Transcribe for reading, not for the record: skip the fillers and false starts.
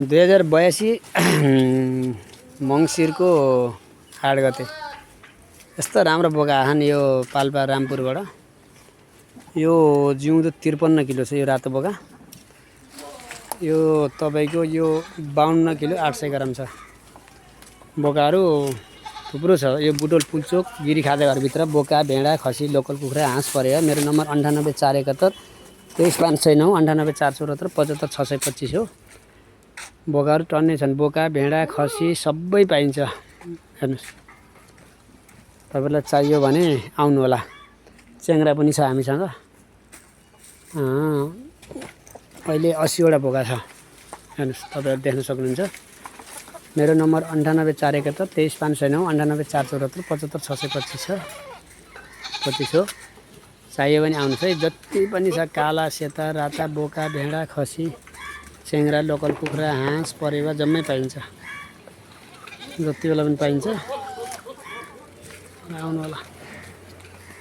2082 मङ्सिरको 8 गते यस्तो राम्रो बोका आछन् यो पाल्पा रामपुरबाट। यो जिउँदो 53 किलो छ यो रातो बोका। यो तपाईको यो 52 किलो 800 ग्राम छ। बोकाहरू थुप्रो छ। यो बुटोल पुल्चोक गिरी खाँदै घरभित्र बोका भेडा खसी लोकल कुखुरा हाँस परेर मेरो नम्बर 98471 23509 98474 75625 हो। बोकाहरू टन्नै छन्। बोका भेडा खसी सबै पाइन्छ। हेर्नुस् तपाईलाई चाहियो भने आउनु होला। च्याङ्रा पनि छ हामीसँग। अहिले 80 वटा बोका छ। हेर्नुस् तपाईहरु देख्न सक्नुहुन्छ। मेरो नम्बर 98471 23509 98474 75625 छ 25 हो। चाहियो भने आउनुस् है। जति पनि छ काला सेता राता बोका भेडा खसी च्याङ्रा लोकल कुखुरा हाँस परेवा जम्मै पाइन्छ। जति बेला पनि पाइन्छ। आउनु होला।